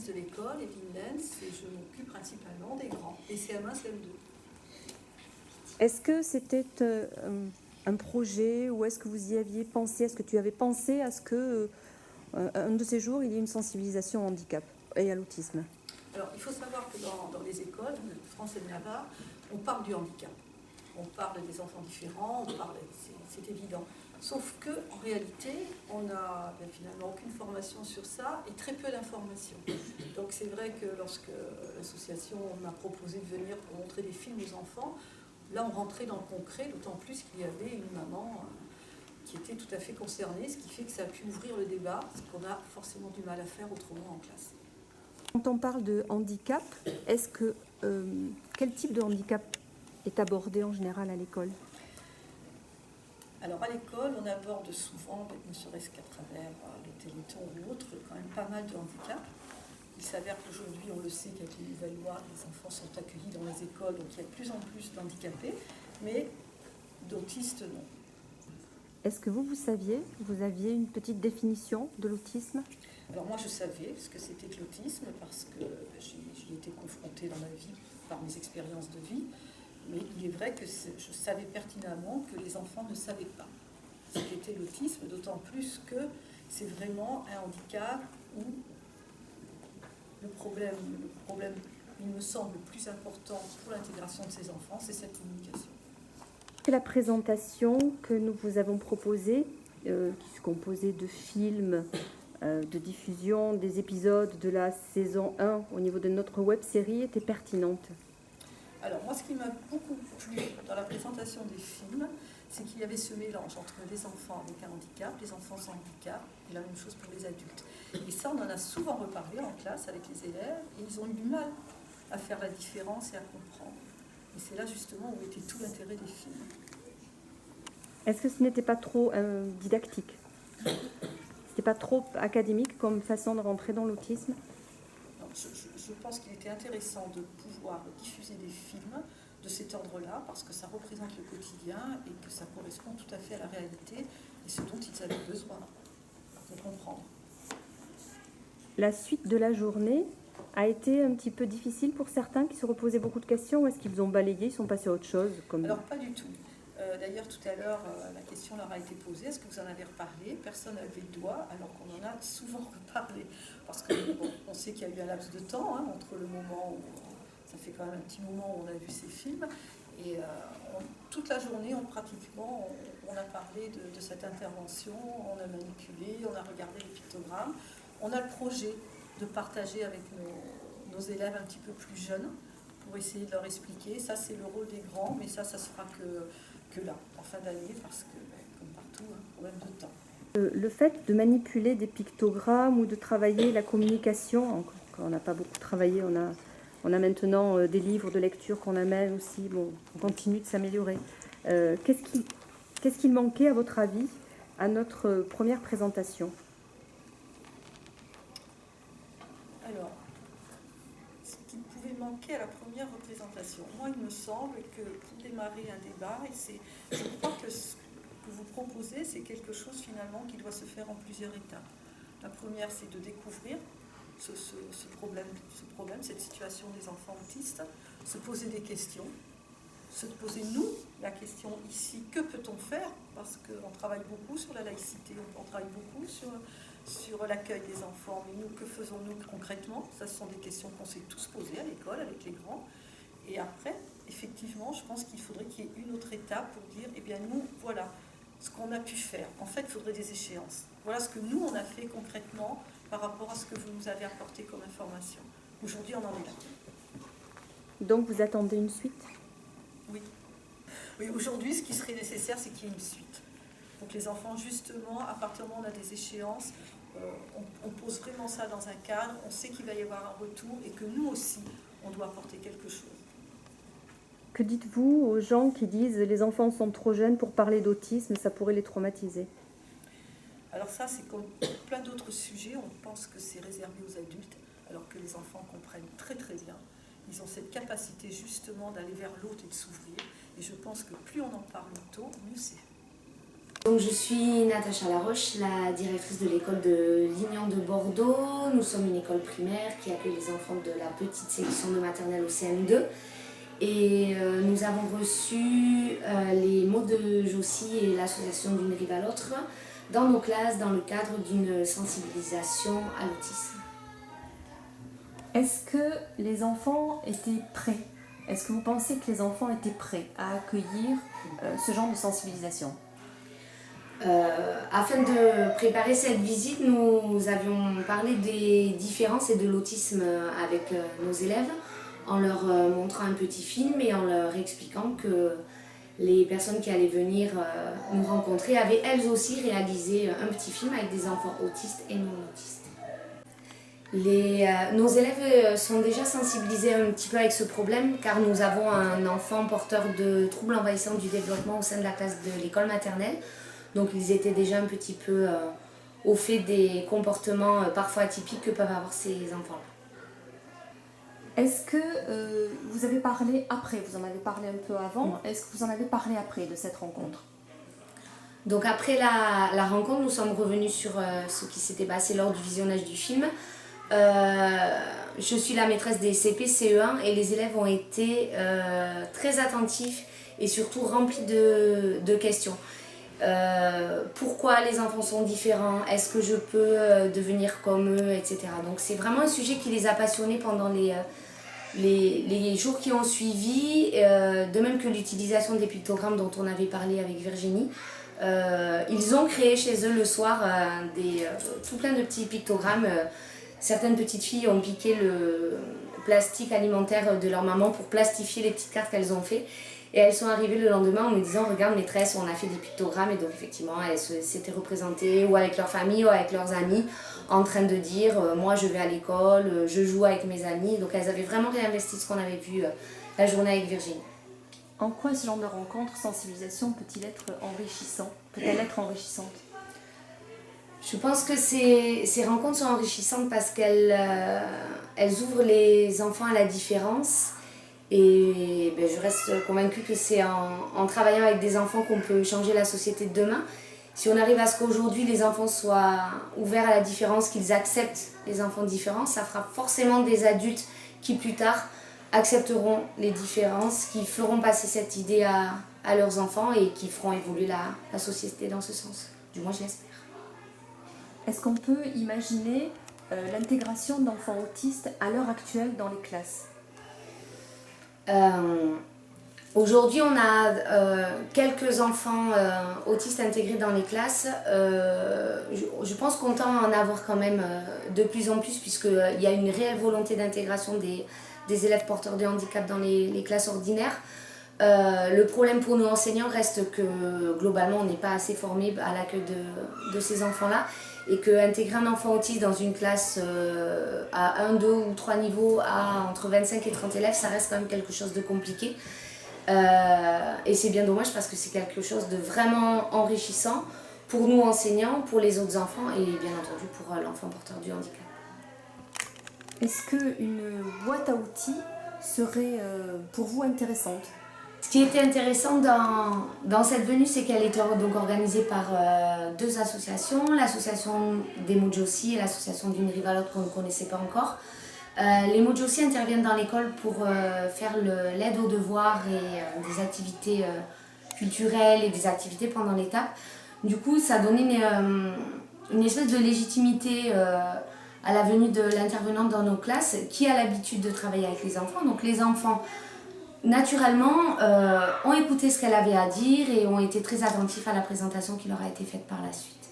directrice de l'école, Evelyne Lenz, et je m'occupe principalement des grands, des CM1, CM2. Est-ce que c'était un projet ou est-ce que vous y aviez pensé? Est-ce que tu avais pensé à ce que un de ces jours, il y ait une sensibilisation au handicap et à l'autisme? Alors, il faut savoir que dans les écoles, en France et de Navarre, on parle du handicap. On parle des enfants différents, c'est évident. Sauf qu'en réalité, on n'a finalement aucune formation sur ça et très peu d'informations. Donc c'est vrai que lorsque l'association m'a proposé de venir pour montrer des films aux enfants, là on rentrait dans le concret, d'autant plus qu'il y avait une maman qui était tout à fait concernée, ce qui fait que ça a pu ouvrir le débat, ce qu'on a forcément du mal à faire autrement en classe. Quand on parle de handicap, est-ce que quel type de handicap est abordé en général à l'école? Alors à l'école, on aborde souvent, ne serait-ce qu'à travers le Téléthon ou autre, quand même pas mal de handicaps. Il s'avère qu'aujourd'hui, on le sait qu'avec les nouvelles lois, les enfants sont accueillis dans les écoles, donc il y a de plus en plus d'handicapés, mais d'autistes, non. Est-ce que vous saviez, vous aviez une petite définition de l'autisme? Alors moi, je savais ce que c'était que l'autisme, parce que j'y ai été confrontée dans ma vie par mes expériences de vie, mais il est vrai que je savais pertinemment que les enfants ne savaient pas ce qu'était l'autisme, d'autant plus que c'est vraiment un handicap où le problème, il me semble, le plus important pour l'intégration de ces enfants, c'est cette communication. C'est la présentation que nous vous avons proposée, qui se composait de films, de diffusion des épisodes de la saison 1 au niveau de notre web-série, était pertinente. Alors moi, ce qui m'a beaucoup plu dans la présentation des films, c'est qu'il y avait ce mélange entre des enfants avec un handicap, des enfants sans handicap, et la même chose pour les adultes. Et ça, on en a souvent reparlé en classe avec les élèves, et ils ont eu du mal à faire la différence et à comprendre. Et c'est là justement où était tout l'intérêt des films. Est-ce que ce n'était pas trop didactique? C'était pas trop académique comme façon de rentrer dans l'autisme? Je pense qu'il était intéressant de pouvoir diffuser des films de cet ordre-là, parce que ça représente le quotidien et que ça correspond tout à fait à la réalité et ce dont ils avaient besoin de comprendre. La suite de la journée a été un petit peu difficile pour certains qui se reposaient beaucoup de questions, ou est-ce qu'ils ont balayé, ils sont passés à autre chose comme... Alors pas du tout. D'ailleurs tout à l'heure la question leur a été posée, est-ce que vous en avez reparlé? Personne n'a levé le doigt alors qu'on en a souvent reparlé. Parce que bon, on sait qu'il y a eu un laps de temps entre le moment où, ça fait quand même un petit moment où on a vu ces films, et toute la journée pratiquement on a parlé de cette intervention, on a manipulé, on a regardé les pictogrammes, on a le projet de partager avec nos élèves un petit peu plus jeunes pour essayer de leur expliquer. Ça c'est le rôle des grands, mais ça se fera que là, en fin d'année, parce que comme partout, problème de temps. Le fait de manipuler des pictogrammes ou de travailler la communication, on n'a pas beaucoup travaillé, on a maintenant des livres de lecture qu'on amène aussi, bon, on continue de s'améliorer. Qu'est-ce qu'il manquait à votre avis à notre première présentation? Alors, ce qui pouvait manquer à la première représentation, moi il me semble que pour démarrer un débat, je crois que ce que vous proposez, c'est quelque chose finalement qui doit se faire en plusieurs étapes. La première, c'est de découvrir ce problème, cette situation des enfants autistes, se poser des questions, se poser nous la question ici, que peut-on faire? Parce qu'on travaille beaucoup sur la laïcité, on travaille beaucoup sur l'accueil des enfants, mais nous, que faisons-nous concrètement? Ça, ce sont des questions qu'on s'est tous posées à l'école avec les grands. Et après, effectivement, je pense qu'il faudrait qu'il y ait une autre étape pour dire, eh bien nous, voilà ce qu'on a pu faire. En fait, il faudrait des échéances. Voilà ce que nous, on a fait concrètement par rapport à ce que vous nous avez apporté comme information. Aujourd'hui, on en est là. Donc, vous attendez une suite? Oui. Oui, aujourd'hui, ce qui serait nécessaire, c'est qu'il y ait une suite. Donc les enfants, justement, à partir du moment où on a des échéances, on pose vraiment ça dans un cadre, on sait qu'il va y avoir un retour et que nous aussi, on doit apporter quelque chose. Que dites-vous aux gens qui disent les enfants sont trop jeunes pour parler d'autisme, ça pourrait les traumatiser? Alors ça, c'est comme plein d'autres sujets, on pense que c'est réservé aux adultes, alors que les enfants comprennent très très bien. Ils ont cette capacité justement d'aller vers l'autre et de s'ouvrir. Et je pense que plus on en parle tôt, mieux c'est. Donc, je suis Natacha Laroche, la directrice de l'école de Lignan de Bordeaux. Nous sommes une école primaire qui accueille les enfants de la petite section de maternelle au CM2. Et nous avons reçu les mots de Jossie et l'association D'une rive à l'autre dans nos classes dans le cadre d'une sensibilisation à l'autisme. Est-ce que les enfants étaient prêts? Est-ce que vous pensez que les enfants étaient prêts à accueillir ce genre de sensibilisation? Afin de préparer cette visite, nous avions parlé des différences et de l'autisme avec nos élèves en leur montrant un petit film et en leur expliquant que les personnes qui allaient venir nous rencontrer avaient elles aussi réalisé un petit film avec des enfants autistes et non autistes. Nos élèves sont déjà sensibilisés un petit peu avec ce problème car nous avons un enfant porteur de troubles envahissants du développement au sein de la classe de l'école maternelle. Donc ils étaient déjà un petit peu au fait des comportements parfois atypiques que peuvent avoir ces enfants-là. Est-ce que vous avez parlé après? Vous en avez parlé un peu avant. Est-ce que vous en avez parlé après de cette rencontre? Donc après la rencontre, nous sommes revenus sur ce qui s'était passé lors du visionnage du film. Je suis la maîtresse des CP, CE1 et les élèves ont été très attentifs et surtout remplis de questions. Pourquoi les enfants sont différents, est-ce que je peux devenir comme eux, etc. Donc c'est vraiment un sujet qui les a passionnés pendant les jours qui ont suivi, de même que l'utilisation des pictogrammes dont on avait parlé avec Virginie. Ils ont créé chez eux le soir tout plein de petits pictogrammes. Certaines petites filles ont piqué le plastique alimentaire de leur maman pour plastifier les petites cartes qu'elles ont fait. Et elles sont arrivées le lendemain en me disant « Regarde maîtresse, on a fait des pictogrammes » et donc effectivement elles s'étaient représentées ou avec leur famille ou avec leurs amis en train de dire « Moi je vais à l'école, je joue avec mes amis ». Donc elles avaient vraiment réinvesti ce qu'on avait vu la journée avec Virginie. En quoi ce genre de rencontre, sensibilisation, peut-il être enrichissant? Peut-elle être enrichissante? Je pense que ces rencontres sont enrichissantes parce qu'elles ouvrent les enfants à la différence. Et je reste convaincue que c'est en travaillant avec des enfants qu'on peut changer la société de demain. Si on arrive à ce qu'aujourd'hui les enfants soient ouverts à la différence, qu'ils acceptent les enfants différents, ça fera forcément des adultes qui plus tard accepteront les différences, qui feront passer cette idée à leurs enfants et qui feront évoluer la société dans ce sens. Du moins je l'espère. Est-ce qu'on peut imaginer l'intégration d'enfants autistes à l'heure actuelle dans les classes? Aujourd'hui, on a quelques enfants autistes intégrés dans les classes. Je pense qu'on tend à en avoir quand même de plus en plus puisqu'il y a une réelle volonté d'intégration des élèves porteurs de handicap dans les classes ordinaires. Le problème pour nos enseignants reste que globalement, on n'est pas assez formés à l'accueil de ces enfants-là et qu'intégrer un enfant autiste dans une classe à 1, 2 ou 3 niveaux à entre 25 et 30 élèves, ça reste quand même quelque chose de compliqué. Et c'est bien dommage parce que c'est quelque chose de vraiment enrichissant pour nous enseignants, pour les autres enfants et bien entendu pour l'enfant porteur du handicap. Est-ce qu'une boîte à outils serait pour vous intéressante? Ce qui était intéressant dans cette venue, c'est qu'elle était donc organisée par deux associations, l'association des mots de Jossie et l'association D'une rive à l'autre qu'on ne connaissait pas encore. Les mots de Jossie interviennent dans l'école pour faire l'aide aux devoirs et des activités culturelles et des activités pendant l'étape. Du coup, ça donnait une espèce de légitimité à la venue de l'intervenante dans nos classes qui a l'habitude de travailler avec les enfants. Donc les enfants, naturellement, ont écouté ce qu'elle avait à dire et ont été très attentifs à la présentation qui leur a été faite par la suite.